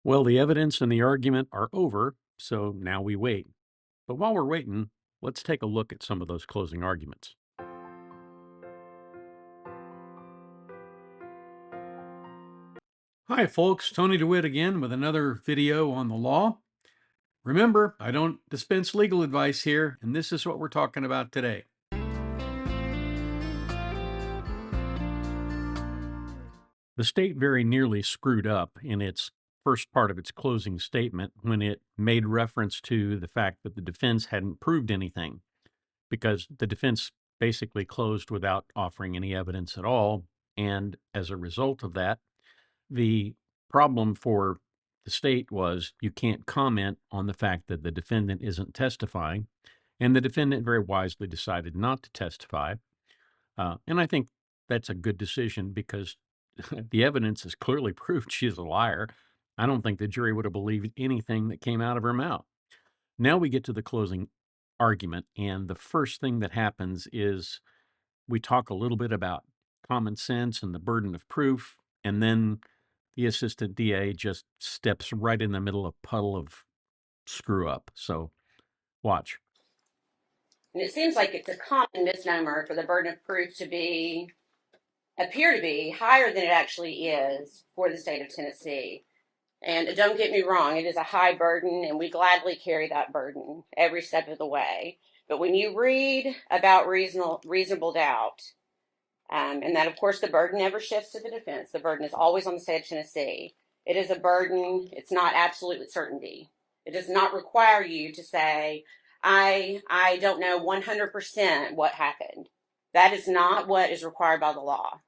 Well, the evidence and the argument are over, so now we wait. But while we're waiting, let's take a look at some of those closing arguments. Hi, folks. Tony DeWitt again with another video on the law. Remember, I don't dispense legal advice here, and this is what we're talking about today. The state very nearly screwed up in its first part of its closing statement when it made reference to the fact that the defense hadn't proved anything, because the defense basically closed without offering any evidence at all. And as a result of that, the problem for the state was you can't comment on the fact that the defendant isn't testifying. And the defendant very wisely decided not to testify. And I think that's a good decision because the evidence has clearly proved she's a liar. I don't think the jury would have believed anything that came out of her mouth. Now we get to the closing argument, and the first thing that happens is we talk a little bit about common sense and the burden of proof, and then the assistant DA just steps right in the middle of a puddle of screw up. So watch. And it seems like it's a common misnomer for the burden of proof to appear to be higher than it actually is for the state of Tennessee. And don't get me wrong, it is a high burden, and we gladly carry that burden every step of the way. But when you read about reasonable doubt, and that, of course, the burden never shifts to the defense. The burden is always on the state of Tennessee. It is a burden. It's not absolute certainty. It does not require you to say, I don't know 100% what happened. That is not what is required by the law.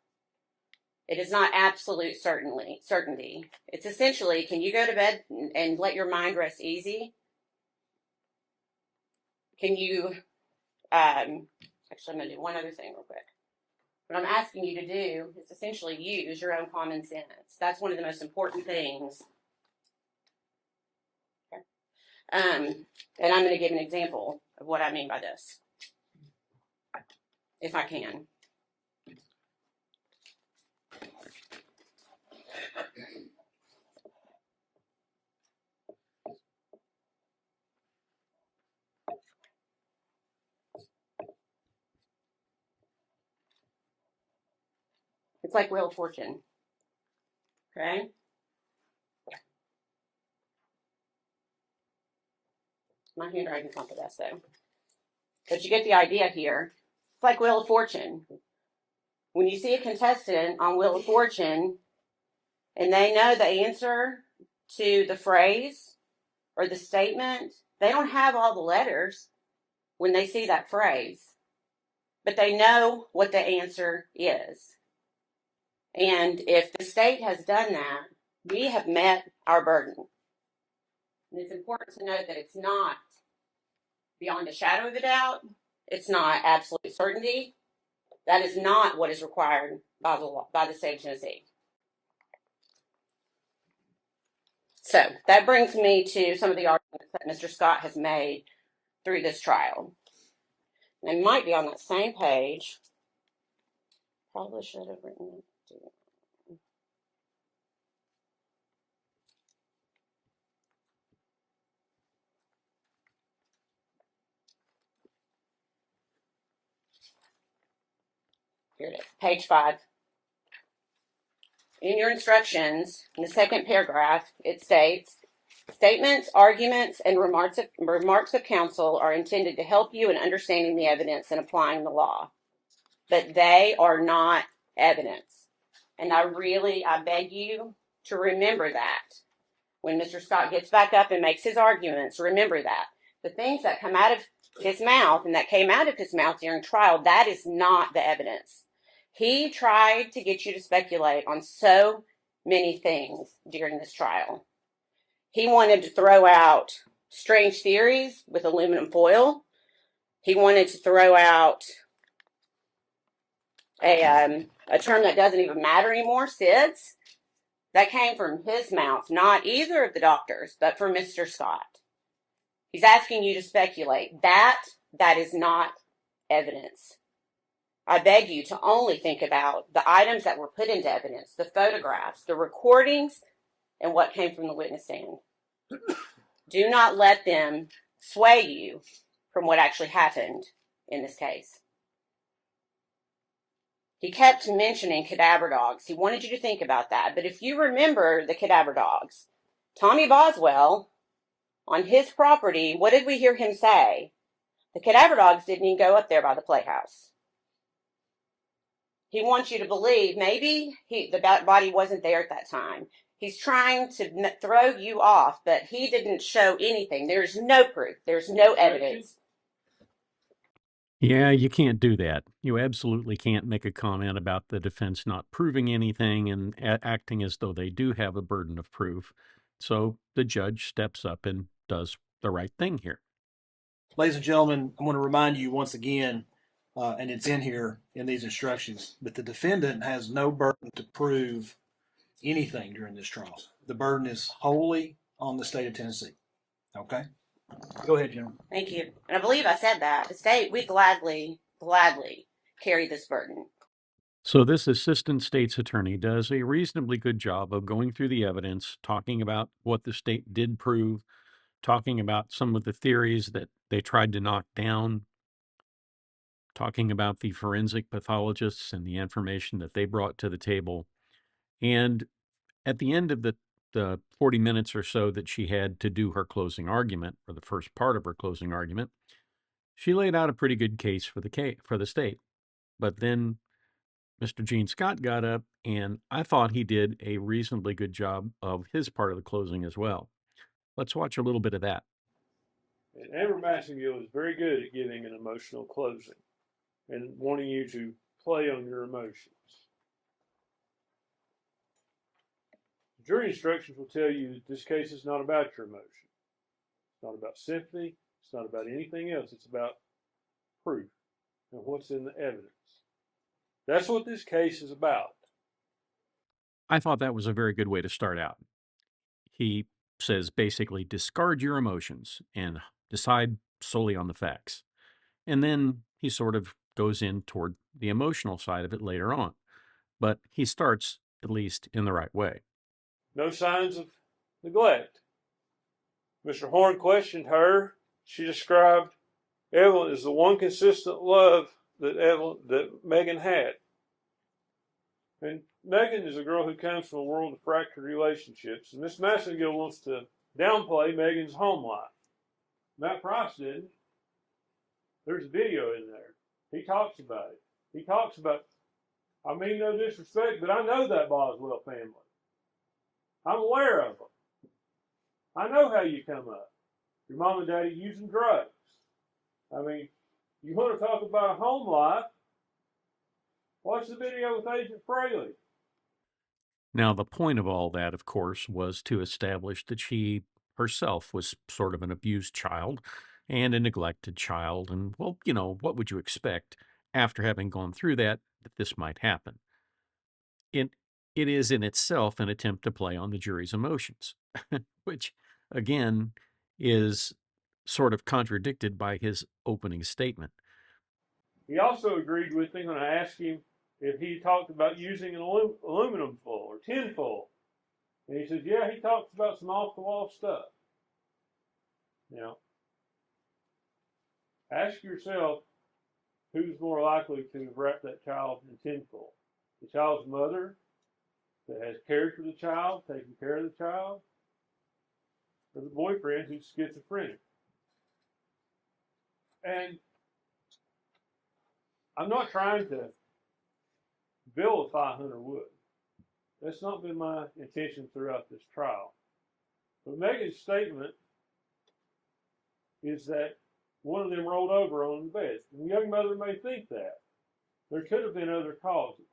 It is not absolute certainty. It's essentially, can you go to bed and let your mind rest easy? Can you, actually, I'm going to do one other thing real quick. What I'm asking you to do is essentially use your own common sense. That's one of the most important things. Okay. And I'm going to give an example of what I mean by this, if I can. It's like Wheel of Fortune. Okay? My handwriting's not the best, though. But you get the idea here. It's like Wheel of Fortune. When you see a contestant on Wheel of Fortune and they know the answer to the phrase or the statement, they don't have all the letters when they see that phrase, but they know what the answer is. And if the state has done that, we have met our burden. And it's important to note that it's not beyond a shadow of a doubt. It's not absolute certainty. That is not what is required by the law, by the state of Tennessee. So that brings me to some of the arguments that Mr. Scott has made through this trial. They might be on that same page. Probably should have written it down. Here it is, page 5. In your instructions, in the second paragraph, it states, statements, arguments, and remarks of counsel are intended to help you in understanding the evidence and applying the law. But they are not evidence. And I beg you to remember that. When Mr. Scott gets back up and makes his arguments, remember that. The things that come out of his mouth and that came out of his mouth during trial, that is not the evidence. He tried to get you to speculate on so many things during this trial. He wanted to throw out strange theories with aluminum foil. He wanted to throw out a term that doesn't even matter anymore, SIDS. That came from his mouth, not either of the doctors, but from Mr. Scott. He's asking you to speculate. That is not evidence. I beg you to only think about the items that were put into evidence, the photographs, the recordings, and what came from the witness stand. Do not let them sway you from what actually happened in this case. He kept mentioning cadaver dogs. He wanted you to think about that. But if you remember the cadaver dogs, Tommy Boswell, on his property, what did we hear him say? The cadaver dogs didn't even go up there by the playhouse. He wants you to believe maybe the body wasn't there at that time. He's trying to throw you off, but he didn't show anything. There's no proof. There's no evidence. Yeah, you can't do that. You absolutely can't make a comment about the defense not proving anything and acting as though they do have a burden of proof. So the judge steps up and does the right thing here. Ladies and gentlemen, I want to remind you once again, and it's in here in these instructions, but the defendant has no burden to prove anything during this trial. The burden is wholly on the state of Tennessee. Okay? Go ahead, General. Thank you. And I believe I said that. The state, we gladly carry this burden. So this assistant state's attorney does a reasonably good job of going through the evidence, talking about what the state did prove, talking about some of the theories that they tried to knock down, talking about the forensic pathologists and the information that they brought to the table. And at the end of the 40 minutes or so that she had to do her closing argument, or the first part of her closing argument, she laid out a pretty good case for the state. But then Mr. Gene Scott got up, and I thought he did a reasonably good job of his part of the closing as well. Let's watch a little bit of that. And Amber Massengill is very good at giving an emotional closing and wanting you to play on your emotions. Jury instructions will tell you that this case is not about your emotions. It's not about sympathy. It's not about anything else. It's about proof and what's in the evidence. That's what this case is about. I thought that was a very good way to start out. He says basically discard your emotions and decide solely on the facts. And then he sort of goes in toward the emotional side of it later on. But he starts, at least, in the right way. No signs of neglect. Mr. Horn questioned her. She described Evelyn as the one consistent love that Megan had. And Megan is a girl who comes from a world of fractured relationships. And Miss Massengill wants to downplay Megan's home life. Matt Price didn't. There's a video in there. He talks about it. He talks about, I mean no disrespect, but I know that Boswell family. I'm aware of them. I know how you come up. Your mom and daddy using drugs. I mean, you want to talk about a home life, watch the video with Agent Fraley. Now, the point of all that, of course, was to establish that she herself was sort of an abused child and a neglected child. And, well, what would you expect after having gone through that this might happen? It is in itself an attempt to play on the jury's emotions, which, again, is sort of contradicted by his opening statement. He also agreed with me when I asked him if he talked about using an aluminum foil or tin foil. And he says, yeah, he talks about some off-the-wall stuff. Now, ask yourself who's more likely to have wrapped that child in tinfoil. The child's mother that has cared for the child, taken care of the child, or the boyfriend who's schizophrenic. And I'm not trying to vilify Hunter Wood. That's not been my intention throughout this trial. But Megan's statement is that one of them rolled over on the bed. And the young mother may think that. There could have been other causes.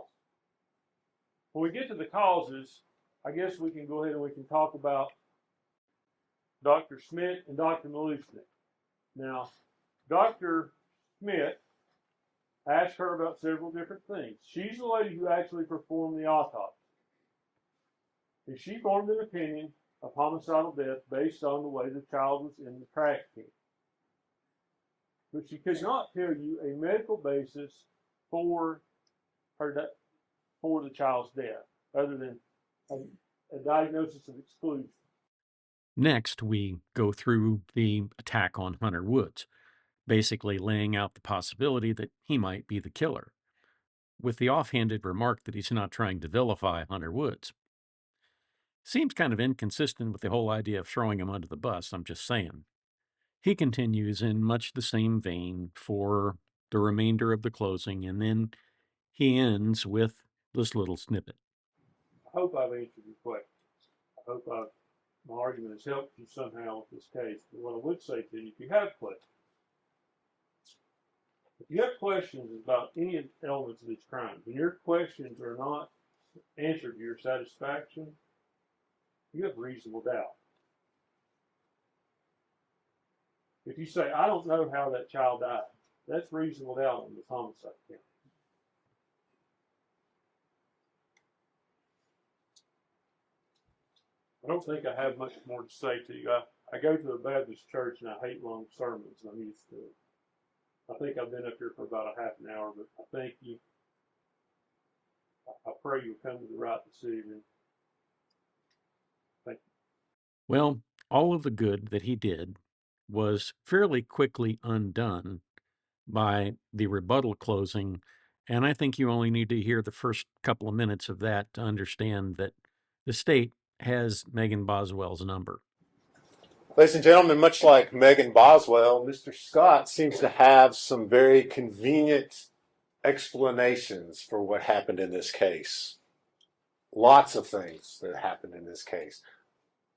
When we get to the causes, I guess we can go ahead and we can talk about Dr. Schmidt and Dr. Malushnik. Now, Dr. Schmidt asked her about several different things. She's the lady who actually performed the autopsy. And she formed an opinion of homicidal death based on the way the child was in the trash can. But she could not tell you a medical basis for the child's death, other than a diagnosis of exclusion. Next, we go through the attack on Hunter Woods, basically laying out the possibility that he might be the killer, with the offhanded remark that he's not trying to vilify Hunter Woods. Seems kind of inconsistent with the whole idea of throwing him under the bus, I'm just saying. He continues in much the same vein for the remainder of the closing, and then he ends with this little snippet. I hope I've answered your questions. I hope my argument has helped you somehow with this case. But what I would say to you, if you have questions about any elements of these crimes, and your questions are not answered to your satisfaction, you have reasonable doubt. If you say, I don't know how that child died, that's reasonable doubt on this homicide count. I don't think I have much more to say to you. I go to a Baptist church and I hate long sermons, and I'm used to it. I think I've been up here for about a half an hour, but I thank you. I pray you'll come to the right decision. Thank you. Well, all of the good that he did was fairly quickly undone by the rebuttal closing, and I think you only need to hear the first couple of minutes of that to understand that the state has Megan Boswell's number. Ladies and gentlemen, much like Megan Boswell, Mr. Scott seems to have some very convenient explanations for what happened in this case. Lots of things that happened in this case.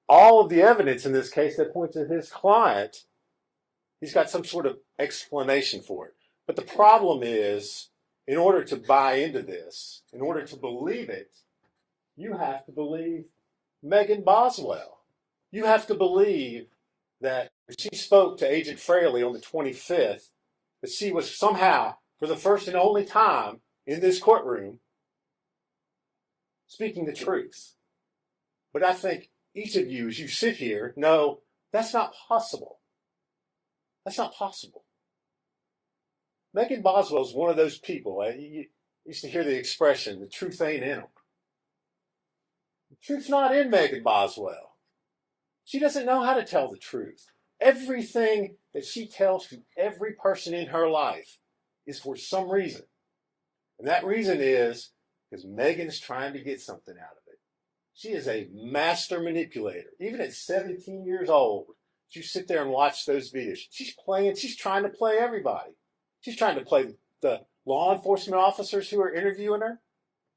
All of the evidence in this case that points to his client, he's got some sort of explanation for it. But the problem is, in order to buy into this, in order to believe it, you have to believe Megan Boswell. You have to believe that she spoke to Agent Fraley on the 25th, that she was somehow, for the first and only time in this courtroom, speaking the truth. But I think each of you, as you sit here, know that's not possible. That's not possible. Megan Boswell is one of those people. You used to hear the expression, the truth ain't in them. The truth's not in Megan Boswell. She doesn't know how to tell the truth. Everything that she tells to every person in her life is for some reason. And that reason is because Megan's trying to get something out of it. She is a master manipulator. Even at 17 years old, you sit there and watch those videos. She's trying to play everybody. She's trying to play the law enforcement officers who are interviewing her.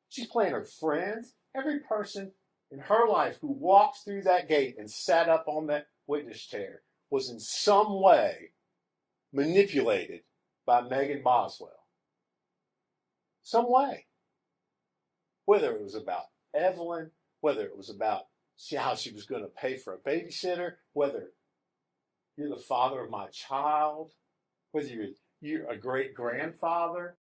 She's playing her friends, every person in her life who walked through that gate and sat up on that witness chair was in some way manipulated by Megan Boswell. Some way. Whether it was about Evelyn, whether it was about how she was going to pay for a babysitter, whether you're the father of my child, whether you're a great-grandfather,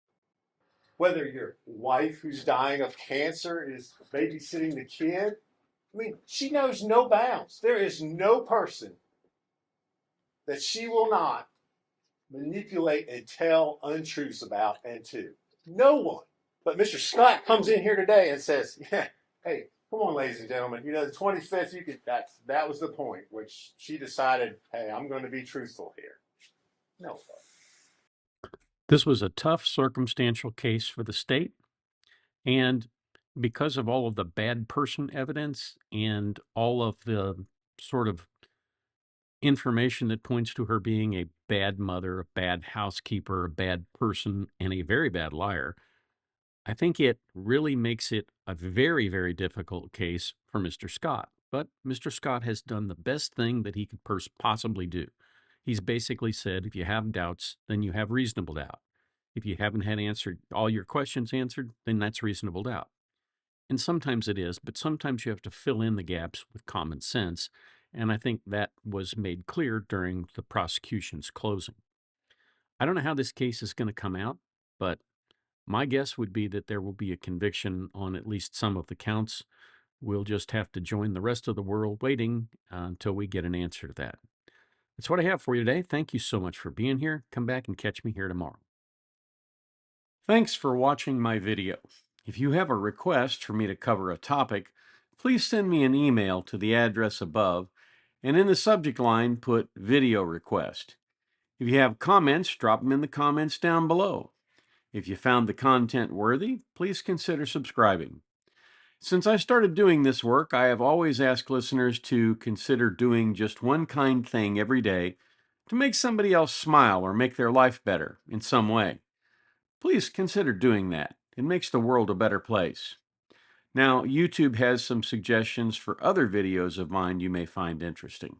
whether your wife who's dying of cancer is babysitting the kid. I mean, she knows no bounds. There is no person that she will not manipulate and tell untruths about and to. No one. But Mr. Scott comes in here today and says, yeah, hey, come on, ladies and gentlemen, the 25th, that was the point, which she decided, hey, I'm going to be truthful here. No. This was a tough circumstantial case for the state, and because of all of the bad person evidence and all of the sort of information that points to her being a bad mother, a bad housekeeper, a bad person, and a very bad liar, I think it really makes it a very, very difficult case for Mr. Scott. But Mr. Scott has done the best thing that he could possibly do. He's basically said, if you have doubts, then you have reasonable doubt. If you haven't had all your questions answered, then that's reasonable doubt. And sometimes it is, but sometimes you have to fill in the gaps with common sense. And I think that was made clear during the prosecution's closing. I don't know how this case is going to come out, but my guess would be that there will be a conviction on at least some of the counts. We'll just have to join the rest of the world waiting until we get an answer to that. That's what I have for you today. Thank you so much for being here. Come back and catch me here tomorrow. Thanks for watching my video. If you have a request for me to cover a topic, please send me an email to the address above, and in the subject line put video request. If you have comments, drop them in the comments down below. If you found the content worthy, please consider subscribing. Since I started doing this work, I have always asked listeners to consider doing just one kind thing every day to make somebody else smile or make their life better in some way. Please consider doing that. It makes the world a better place. Now, YouTube has some suggestions for other videos of mine you may find interesting.